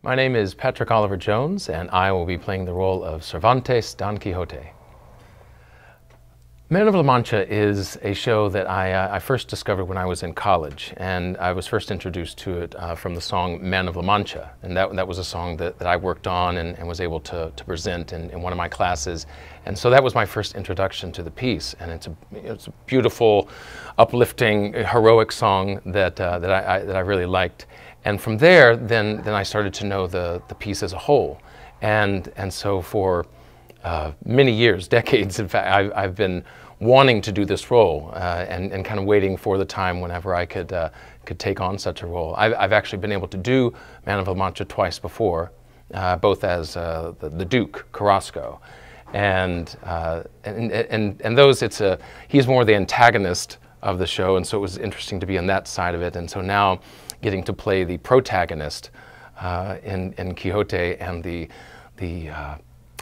My name is Patrick Oliver Jones, and I will be playing the role of Cervantes Don Quixote. Man of La Mancha is a show that I first discovered when I was in college, and I was first introduced to it from the song Man of La Mancha, and that was a song that I worked on and was able to present in one of my classes, and so that was my first introduction to the piece, and it's a beautiful, uplifting, heroic song that I really liked. And from there, then I started to know the piece as a whole, and so for many years, decades, in fact, I've been wanting to do this role and kind of waiting for the time whenever I could take on such a role. I've actually been able to do Man of La Mancha twice before, both as the Duke Carrasco, and those he's more the antagonist of the show, and so it was interesting to be on that side of it, and so now getting to play the protagonist in Quixote and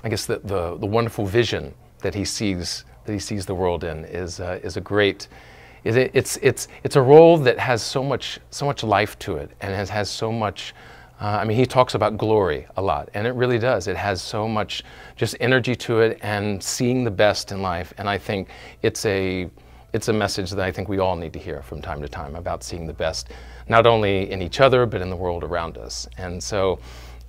I guess the wonderful vision that he sees the world in is a great. It's a role that has so much life to it, and has so much. I mean, he talks about glory a lot, and it really does. It has so much just energy to it, and seeing the best in life. And I think it's a message that I think we all need to hear from time to time about seeing the best, not only in each other, but in the world around us. And so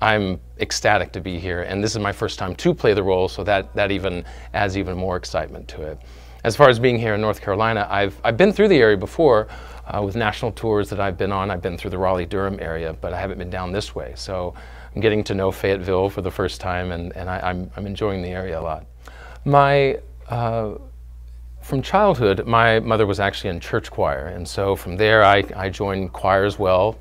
I'm ecstatic to be here, and this is my first time to play the role, so that even adds even more excitement to it. As far as being here in North Carolina, I've been through the area before with national tours that I've been on. I've been through the Raleigh-Durham area, but I haven't been down this way. So I'm getting to know Fayetteville for the first time, and I'm enjoying the area a lot. From childhood, my mother was actually in church choir, and so from there I joined choir as well,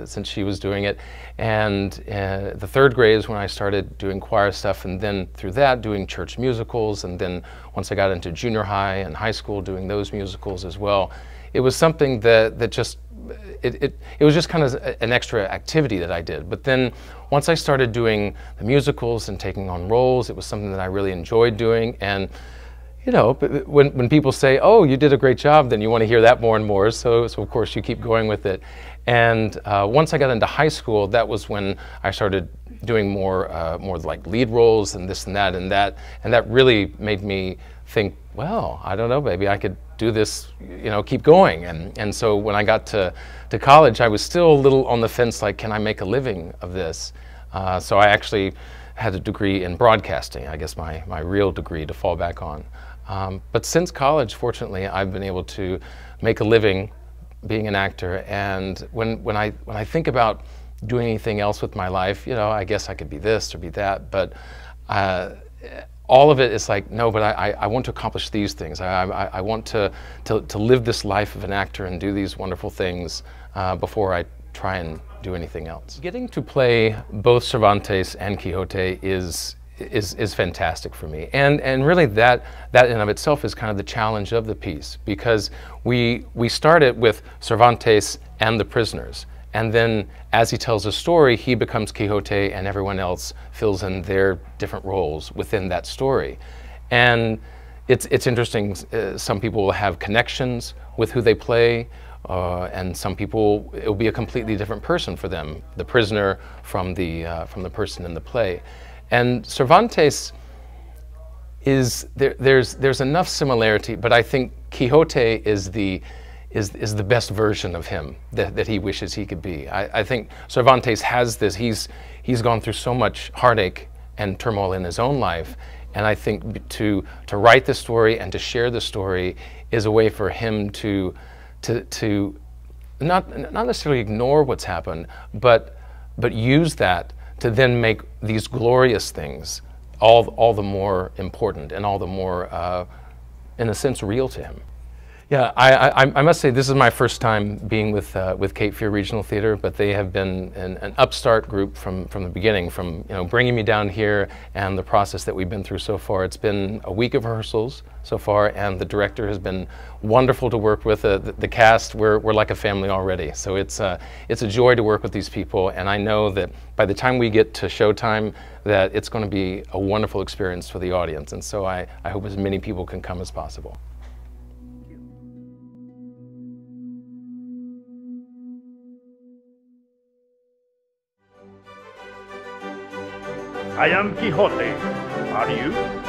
since she was doing it. And the third grade is when I started doing choir stuff, and then through that doing church musicals, and then once I got into junior high and high school doing those musicals as well. It was something that just, it was just kind of an extra activity that I did. But then once I started doing the musicals and taking on roles, it was something that I really enjoyed doing. And when people say, "Oh, you did a great job," then you want to hear that more and more. So of course you keep going with it. And once I got into high school, that was when I started doing more like lead roles and this and that, and that really made me think, well, I don't know, maybe I could do this, keep going. And so when I got to college, I was still a little on the fence, like, can I make a living of this? So I actually had a degree in broadcasting, I guess my real degree to fall back on. But since college, fortunately, I've been able to make a living being an actor. And when I think about doing anything else with my life, I guess I could be this or be that. But all of it is like, no, but I want to accomplish these things. I want to live this life of an actor and do these wonderful things before I try and do anything else. Getting to play both Cervantes and Quixote is fantastic for me, and really that in and of itself is kind of the challenge of the piece, because we start it with Cervantes and the prisoners, and then as he tells a story, he becomes Quixote, and everyone else fills in their different roles within that story. And it's interesting. Some people will have connections with who they play. And some people, it will be a completely different person for them, the prisoner from the person in the play. And Cervantes there's enough similarity, but I think Quixote is the best version of him that he wishes he could be. I think Cervantes has this. He's gone through so much heartache and turmoil in his own life, and I think to write the story and to share the story is a way for him to not necessarily ignore what's happened, but use that to then make these glorious things all the more important and all the more, in a sense, real to him. Yeah, I must say this is my first time being with Cape Fear Regional Theater, but they have been an upstart group from the beginning, from bringing me down here and the process that we've been through so far. It's been a week of rehearsals so far, and the director has been wonderful to work with. The cast, we're like a family already, so it's a joy to work with these people, and I know that by the time we get to showtime, that it's going to be a wonderful experience for the audience, and so I hope as many people can come as possible. I am Quixote. Are you?